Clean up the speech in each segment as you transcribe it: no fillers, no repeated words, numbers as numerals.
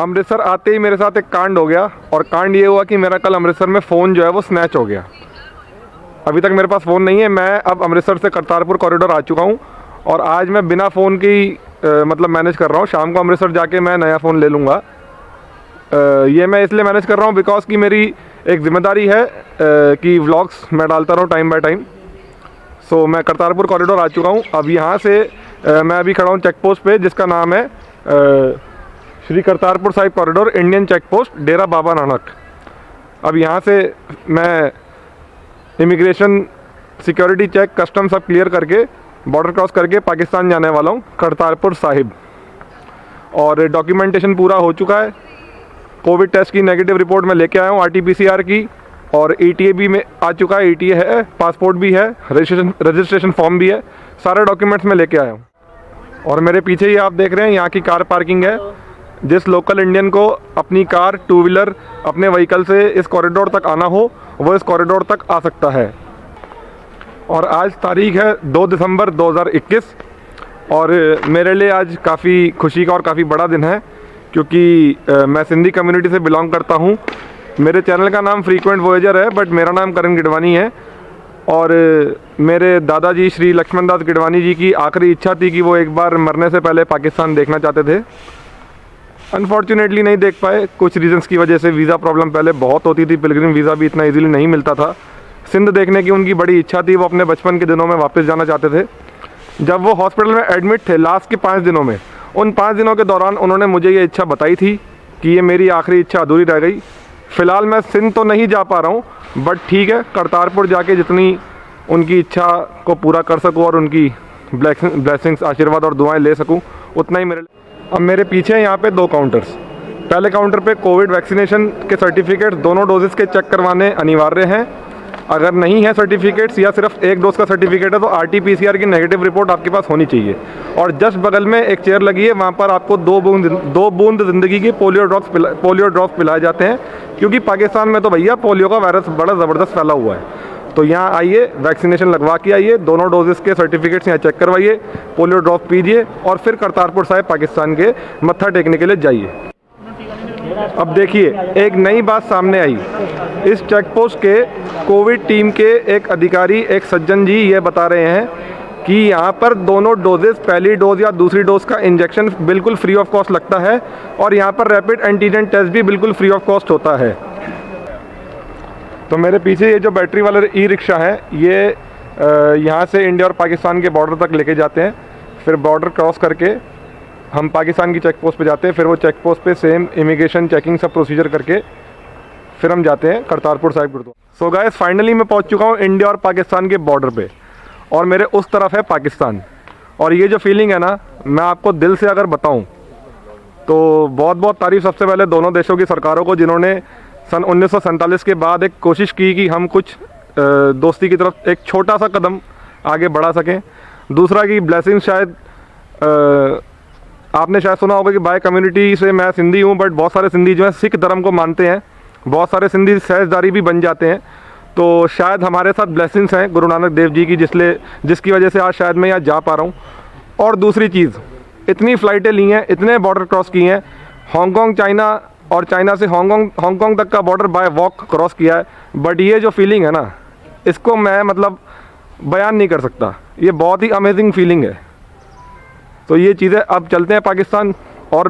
अमृतसर आते ही मेरे साथ एक कांड हो गया, और कांड ये हुआ कि मेरा कल अमृतसर में फ़ोन जो है वो स्नैच हो गया। अभी तक मेरे पास फ़ोन नहीं है। मैं अब अमृतसर से करतारपुर कॉरिडोर आ चुका हूँ, और आज मैं बिना फ़ोन की मतलब मैनेज कर रहा हूँ। शाम को अमृतसर जाके मैं नया फ़ोन ले लूँगा। ये मैं इसलिए मैनेज कर रहा हूँ बिकॉज कि मेरी एक ज़िम्मेदारी है कि व्लॉग्स मैं डालता रहूँ टाइम बाय टाइम। सो मैं करतारपुर कॉरिडोर आ चुका हूँ। अब यहाँ से मैं अभी खड़ा हूँ चेक पोस्ट पे, जिसका नाम है Shri Kartarpur Sahib corridor Indian check post Dera Baba Nanak. अब यहाँ से मैं इमिग्रेशन, सिक्योरिटी चेक, कस्टम सब क्लियर करके बॉर्डर क्रॉस करके पाकिस्तान जाने वाला हूँ, करतारपुर साहिब। और डॉक्यूमेंटेशन पूरा हो चुका है। कोविड टेस्ट की नेगेटिव रिपोर्ट मैं लेके आया हूँ, RT-PCR की, और ETA भी में आ चुका है। ETA है, पासपोर्ट भी है, रजिस्ट्रेशन फॉर्म भी है, सारे डॉक्यूमेंट्स मैं लेके आया हूँ। और मेरे पीछे ही आप देख रहे हैं यहाँ की कार पार्किंग है। जिस लोकल इंडियन को अपनी कार, टू व्हीलर, अपने व्हीकल से इस कॉरिडोर तक आना हो वो इस कॉरिडोर तक आ सकता है। और आज तारीख है 2 दिसंबर 2021, और मेरे लिए आज काफ़ी खुशी का और काफ़ी बड़ा दिन है, क्योंकि मैं सिंधी कम्युनिटी से बिलोंग करता हूँ। मेरे चैनल का नाम फ्रीक्वेंट वॉयेजर है, बट मेरा नाम करण गिडवानी है। और मेरे दादाजी श्री लक्ष्मण दास गिडवानी जी की आखिरी इच्छा थी कि वो एक बार मरने से पहले पाकिस्तान देखना चाहते थे। अनफॉर्चुनेटली नहीं देख पाए, कुछ रीजंस की वजह से। वीज़ा प्रॉब्लम पहले बहुत होती थी, पिलग्रिम वीज़ा भी इतना इजीली नहीं मिलता था। सिंध देखने की उनकी बड़ी इच्छा थी, वो अपने बचपन के दिनों में वापस जाना चाहते थे। जब वो हॉस्पिटल में एडमिट थे लास्ट के 5 दिनों में, उन 5 दिनों के दौरान उन्होंने मुझे ये इच्छा बताई थी कि ये मेरी आखिरी इच्छा अधूरी रह गई। फ़िलहाल मैं सिंध तो नहीं जा पा रहा हूँ, बट ठीक है, करतारपुर जाके जितनी उनकी इच्छा को पूरा कर सकूँ और उनकी ब्लेसिंग्स, आशीर्वाद और दुआएं ले सकूँ, उतना ही मेरे लिए। अब मेरे पीछे यहाँ पे 2 काउंटर्स। पहले काउंटर पे कोविड वैक्सीनेशन के सर्टिफिकेट दोनों डोजेस के चेक करवाने अनिवार्य हैं। अगर नहीं है सर्टिफिकेट्स या सिर्फ 1 डोज का सर्टिफिकेट है तो RT-PCR की नेगेटिव रिपोर्ट आपके पास होनी चाहिए। और जस्ट बगल में एक चेयर लगी है, वहाँ पर आपको 2 बूंद ज़िंदगी की पोलियो ड्रॉप्स पिलाए जाते हैं, क्योंकि पाकिस्तान में तो भैया पोलियो का वायरस बड़ा ज़बरदस्त फैला हुआ है। तो यहाँ आइए, वैक्सीनेशन लगवा के आइए, दोनों डोजेस के सर्टिफिकेट्स यहाँ चेक करवाइए, पोलियो ड्रॉप पीजिए, और फिर करतारपुर साहिब पाकिस्तान के मत्था टेकने के लिए जाइए। अब देखिए, एक नई बात सामने आई। इस चेक पोस्ट के कोविड टीम के एक अधिकारी, एक सज्जन जी, ये बता रहे हैं कि यहाँ पर दोनों डोजेस, पहली डोज या दूसरी डोज का इंजेक्शन बिल्कुल फ्री ऑफ कॉस्ट लगता है, और यहाँ पर रैपिड एंटीजन टेस्ट भी बिल्कुल फ्री ऑफ कॉस्ट होता है। तो मेरे पीछे ये जो बैटरी वाला ई-रिक्शा है, ये यहाँ से इंडिया और पाकिस्तान के बॉर्डर तक लेके जाते हैं। फिर बॉर्डर क्रॉस करके हम पाकिस्तान की चेक पोस्ट पे जाते हैं। फिर वो चेक पोस्ट पे सेम इमिग्रेशन चेकिंग सब प्रोसीजर करके फिर हम जाते हैं Kartarpur Sahib gurdwara. So guys, finally मैं पहुंच चुका हूं इंडिया और पाकिस्तान के बॉर्डर पे, और मेरे उस तरफ है पाकिस्तान। और ये जो फीलिंग है ना, मैं आपको दिल से अगर बताऊं तो बहुत बहुत तारीफ़ सबसे पहले दोनों देशों की सरकारों को, जिन्होंने सन 1947 के बाद एक कोशिश की कि हम कुछ दोस्ती की तरफ एक छोटा सा कदम आगे बढ़ा सकें। दूसरा कि ब्लेसिंग, शायद आपने शायद सुना होगा कि बाय कम्युनिटी से मैं सिंधी हूँ, बट बहुत सारे सिंधी जो हैं सिख धर्म को मानते हैं, बहुत सारे सिंधी सहजदारी भी बन जाते हैं। तो शायद हमारे साथ ब्लेसिंग्स हैं गुरु नानक देव जी की, जिसकी वजह से आज शायद मैं यहाँ जा पा रहा हूँ। और दूसरी चीज़, इतनी फ़्लाइटें ली हैं, इतने बॉर्डर क्रॉस किए हैं, हांगकॉन्ग, चाइना, और चाइना से हांगकॉन्ग तक का बॉर्डर बाय वॉक क्रॉस किया है। बट ये जो फीलिंग है ना, इसको मैं मतलब बयान नहीं कर सकता। ये बहुत ही अमेजिंग फीलिंग है। तो ये चीज़ें, अब चलते हैं पाकिस्तान और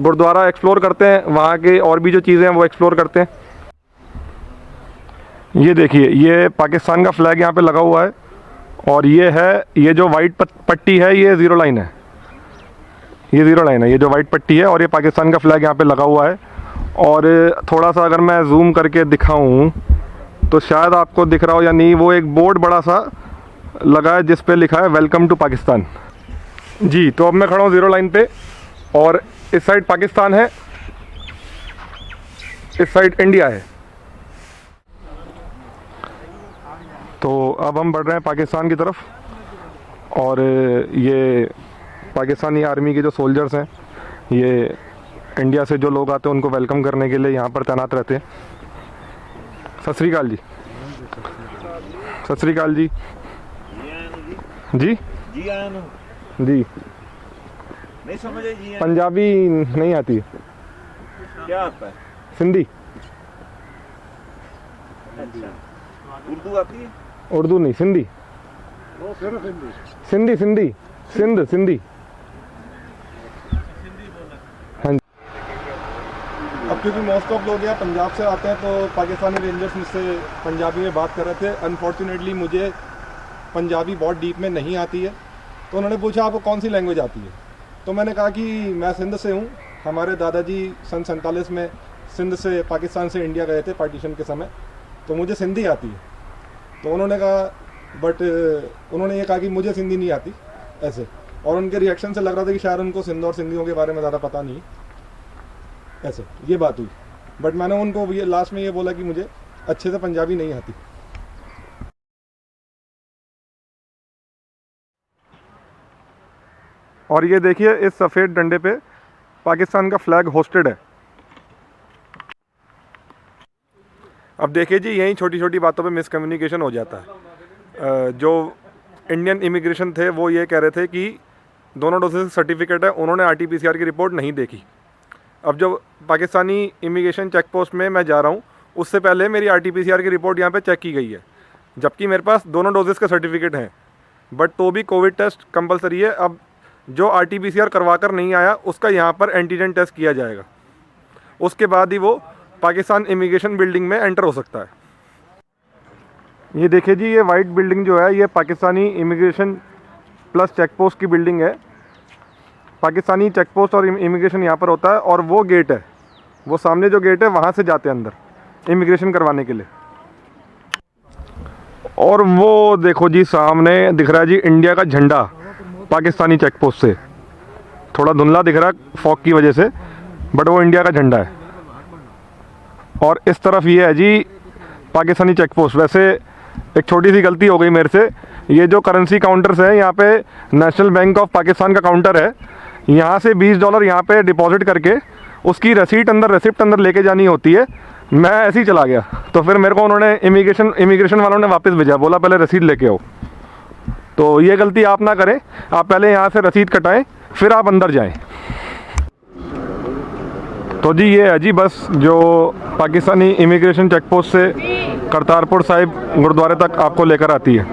गुरुद्वारा एक्सप्लोर करते हैं, वहाँ के और भी जो चीज़ें हैं वो एक्सप्लोर करते हैं। ये देखिए, ये पाकिस्तान का फ्लैग यहाँ पे लगा हुआ है, और ये जो वाइट पट्टी है, ये ज़ीरो लाइन है। ये ज़ीरो लाइन है, ये जो वाइट पट्टी है, और ये पाकिस्तान का फ्लैग यहाँ पे लगा हुआ है। और थोड़ा सा अगर मैं जूम करके दिखाऊं तो शायद आपको दिख रहा हो या नहीं, वो एक बोर्ड बड़ा सा लगा है जिस पे लिखा है वेलकम टू पाकिस्तान। जी, तो अब मैं खड़ा हूँ ज़ीरो लाइन पे, और इस साइड पाकिस्तान है, इस साइड इंडिया है। तो अब हम बढ़ रहे हैं पाकिस्तान की तरफ, और ये पाकिस्तानी आर्मी के जो सोल्जर्स हैं, ये इंडिया से जो लोग आते हैं उनको वेलकम करने के लिए यहाँ पर तैनात रहते हैं। सत श्री अकाल जी। सत श्री अकाल जी। जी जी, नहीं समझे जी, पंजाबी नहीं आती। क्या आता है? सिंधी। अच्छा, उर्दू आती है? उर्दू नहीं, सिंधी। सिंधी सिंधी सिंध सिंधी। हाँ जी। अब क्योंकि मोस्ट ऑफ लोग यहाँ पंजाब से आते हैं तो पाकिस्तानी रेंजर्स मुझसे पंजाबी में बात कर रहे थे। अनफॉर्चुनेटली मुझे पंजाबी बहुत डीप में नहीं आती है, तो उन्होंने पूछा आपको कौन सी लैंग्वेज आती है, तो मैंने कहा कि मैं सिंध से हूँ। हमारे दादाजी सन 47 में सिंध से पाकिस्तान से इंडिया गए थे पार्टीशन के समय, तो मुझे सिंधी आती है। तो उन्होंने कहा बट उन्होंने ये कहा कि मुझे सिंधी नहीं आती ऐसे, और उनके रिएक्शन से लग रहा था कि शायद उनको सिंध और सिंधियों के बारे में ज़्यादा पता नहीं ऐसे, ये बात हुई। बट मैंने उनको ये लास्ट में ये बोला कि मुझे अच्छे से पंजाबी नहीं आती। और ये देखिए इस सफ़ेद डंडे पे पाकिस्तान का फ्लैग होस्टेड है। अब देखिए जी, यही छोटी छोटी बातों पे मिसकम्युनिकेशन हो जाता है। जो इंडियन इमिग्रेशन थे वो ये कह रहे थे कि दोनों डोजेस सर्टिफिकेट है, उन्होंने RT-PCR की रिपोर्ट नहीं देखी। अब जो पाकिस्तानी इमिग्रेशन चेक पोस्ट में मैं जा रहा हूँ उससे पहले मेरी RT-PCR की रिपोर्ट यहाँ पे चेक की गई है, जबकि मेरे पास दोनों डोजेस का सर्टिफिकेट हैं, बट तो भी कोविड टेस्ट कंपलसरी है। अब जो RT-PCR करवा कर नहीं आया उसका यहाँ पर एंटीजन टेस्ट किया जाएगा, उसके बाद ही वो पाकिस्तान इमिग्रेशन बिल्डिंग में एंटर हो सकता है। ये देखिए जी, ये वाइट बिल्डिंग जो है ये Pakistani immigration plus check post की बिल्डिंग है। पाकिस्तानी चेक पोस्ट और इमिग्रेशन यहाँ पर होता है, और वो गेट है, वो सामने जो गेट है वहाँ से जाते हैं अंदर इमिग्रेशन करवाने के लिए। और वो देखो जी सामने दिख रहा है जी इंडिया का झंडा पाकिस्तानी चेक पोस्ट से, थोड़ा धुंधला दिख रहा है फॉग की वजह से, बट वो इंडिया का झंडा है। और इस तरफ ये है जी पाकिस्तानी चेक पोस्ट। वैसे एक छोटी सी गलती हो गई मेरे से, ये जो करेंसी काउंटर्स है यहाँ पे नेशनल बैंक ऑफ पाकिस्तान का काउंटर है, यहाँ से $20 यहाँ पे डिपॉजिट करके उसकी रिसिप्ट अंदर लेके जानी होती है। मैं ऐसे ही चला गया, तो फिर मेरे को उन्होंने इमिग्रेशन वालों ने वापस भेजा, बोला पहले रसीद लेके आओ। तो ये गलती आप ना करें, आप पहले यहाँ से रसीद कटाएं फिर आप अंदर जाएं। तो जी ये है जी बस जो पाकिस्तानी इमिग्रेशन चेक पोस्ट से करतारपुर साहिब गुरुद्वारे तक आपको लेकर आती है।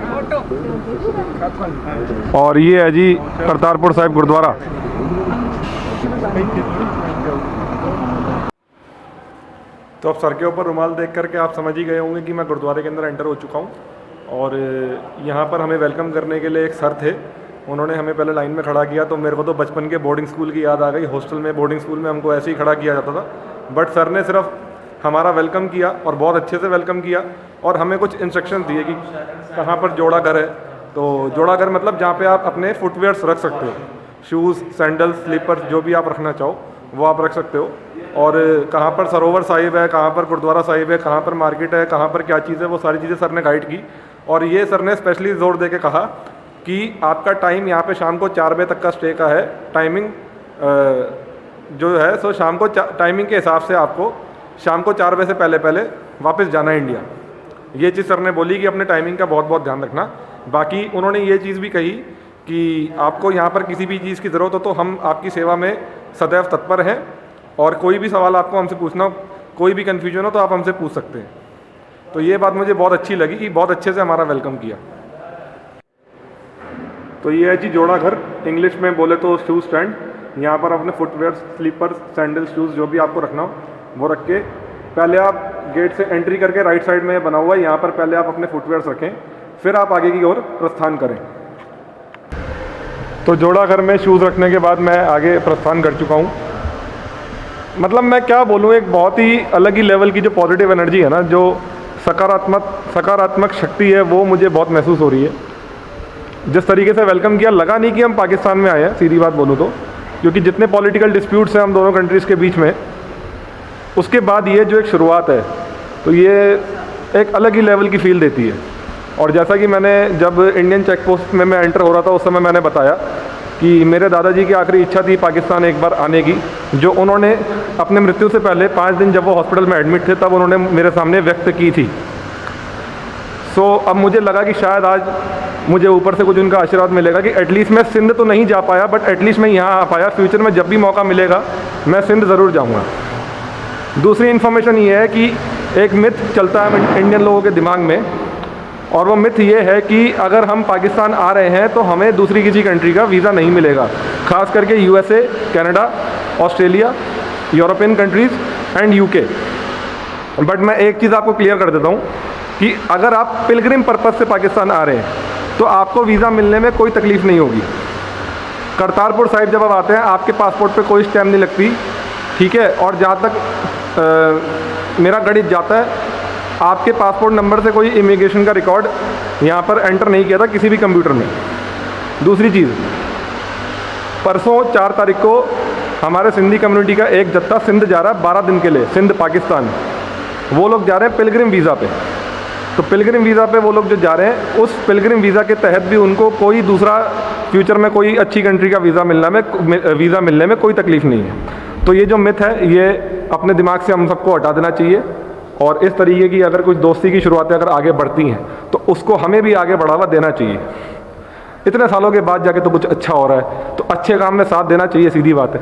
और ये है जी करतारपुर साहिब गुरुद्वारा। तो अब सर के ऊपर रुमाल देख करके आप समझ ही गए होंगे कि मैं गुरुद्वारे के अंदर एंटर हो चुका हूँ। और यहाँ पर हमें वेलकम करने के लिए एक सर थे, उन्होंने हमें पहले लाइन में खड़ा किया। तो मेरे को तो बचपन के बोर्डिंग स्कूल की याद आ गई। हॉस्टल में, बोर्डिंग स्कूल में हमको ऐसे ही खड़ा किया जाता था, बट सर ने सिर्फ हमारा वेलकम किया और बहुत अच्छे से वेलकम किया, और हमें कुछ इंस्ट्रक्शन दिए कि कहाँ पर जोड़ा घर है। तो जोड़ा घर मतलब जहाँ पे आप अपने फुटवेयर्स रख सकते हो, शूज़, सैंडल्स, स्लीपर्स, जो भी आप रखना चाहो वो आप रख सकते हो। और कहाँ पर सरोवर साहिब है, कहाँ पर गुरुद्वारा साहिब है, कहाँ पर मार्केट है, कहाँ पर क्या चीज़ है, वो सारी चीज़ें सर ने गाइड की। और ये सर ने स्पेशली ज़ोर दे के कहा कि आपका टाइम यहाँ पे शाम को 4 बजे तक का स्टे का है। टाइमिंग जो है सो शाम को टाइमिंग के हिसाब से आपको शाम को 4 बजे से पहले पहले वापस जाना है इंडिया। ये चीज़ सर ने बोली कि अपने टाइमिंग का बहुत बहुत ध्यान रखना। बाकी उन्होंने ये चीज़ भी कही कि आपको यहाँ पर किसी भी चीज़ की ज़रूरत हो तो हम आपकी सेवा में सदैव तत्पर हैं, और कोई भी सवाल आपको हमसे पूछना हो, कोई भी कन्फ्यूजन हो तो आप हमसे पूछ सकते हैं। तो ये बात मुझे बहुत अच्छी लगी कि बहुत अच्छे से हमारा वेलकम किया। तो ये है जी जोड़ा घर, इंग्लिश में बोले तो शूज़ स्टैंड। यहाँ पर अपने फुटवेयर, स्लीपर्स, सैंडल्स, शूज़ जो भी आपको रखना हो वो रख के पहले आप गेट से एंट्री करके राइट साइड में बना हुआ है, यहाँ पर पहले आप अपने फुटवेयर्स रखें, फिर आप आगे की ओर प्रस्थान करें। तो जोड़ा घर में शूज़ रखने के बाद मैं आगे प्रस्थान कर चुका हूँ। मतलब मैं क्या बोलूँ, एक बहुत ही अलग ही लेवल की जो पॉजिटिव एनर्जी है ना, जो सकारात्मक शक्ति है, वो मुझे बहुत महसूस हो रही है। जिस तरीके से वेलकम किया, लगा नहीं कि हम पाकिस्तान में आए हैं, सीधी बात बोलूँ तो, क्योंकि जितने पॉलिटिकल डिस्प्यूट्स हैं हम दोनों कंट्रीज़ के बीच में, उसके बाद ये जो एक शुरुआत है, तो ये एक अलग ही लेवल की फील देती है। और जैसा कि मैंने जब इंडियन चेक पोस्ट में मैं एंटर हो रहा था उस समय मैंने बताया कि मेरे दादाजी की आखिरी इच्छा थी पाकिस्तान एक बार आने की, जो उन्होंने अपने मृत्यु से पहले 5 दिन जब वो हॉस्पिटल में एडमिट थे तब उन्होंने मेरे सामने व्यक्त की थी। सो अब मुझे लगा कि शायद आज मुझे ऊपर से कुछ उनका आशीर्वाद मिलेगा कि एटलीस्ट मैं सिंध तो नहीं जा पाया, बट एटलीस्ट मैं यहाँ आ पाया। फ्यूचर में जब भी मौका मिलेगा मैं सिंध ज़रूर जाऊँगा। दूसरी इन्फॉर्मेशन ये है कि एक मिथ चलता है इंडियन लोगों के दिमाग में, और वो मिथ ये है कि अगर हम पाकिस्तान आ रहे हैं तो हमें दूसरी किसी कंट्री का वीज़ा नहीं मिलेगा, खास करके USA, Canada, Australia, European countries and UK. But मैं एक चीज़ आपको क्लियर कर देता हूँ कि अगर आप पिलग्रिम पर्पज़ से पाकिस्तान आ रहे हैं तो आपको वीज़ा मिलने में कोई तकलीफ़ नहीं होगी। करतारपुर साहिब जब आप आते हैं आपके पासपोर्ट पे कोई स्टैम्प नहीं लगती, ठीक है। और जहाँ तक मेरा गणित जाता है, आपके पासपोर्ट नंबर से कोई इमिग्रेशन का रिकॉर्ड यहाँ पर एंटर नहीं किया था किसी भी कंप्यूटर में। दूसरी चीज़, परसों 4 तारीख को हमारे सिंधी कम्युनिटी का एक जत्था सिंध जा रहा है 12 दिन के लिए, सिंध पाकिस्तान। वो लोग जा रहे हैं पिलग्रिम वीज़ा पे। तो पिलग्रिम वीज़ा पे वो लोग जो जा रहे हैं, उस पिलग्रिम वीज़ा के तहत भी उनको कोई दूसरा फ्यूचर में कोई अच्छी कंट्री का वीज़ा मिलने में कोई तकलीफ़ नहीं है। तो ये जो मिथ है ये अपने दिमाग से हम सबको हटा देना चाहिए, और इस तरीके की अगर कुछ दोस्ती की शुरुआतें अगर आगे बढ़ती हैं तो उसको हमें भी आगे बढ़ावा देना चाहिए। इतने सालों के बाद जाके तो कुछ अच्छा हो रहा है तो अच्छे काम में साथ देना चाहिए, सीधी बात है।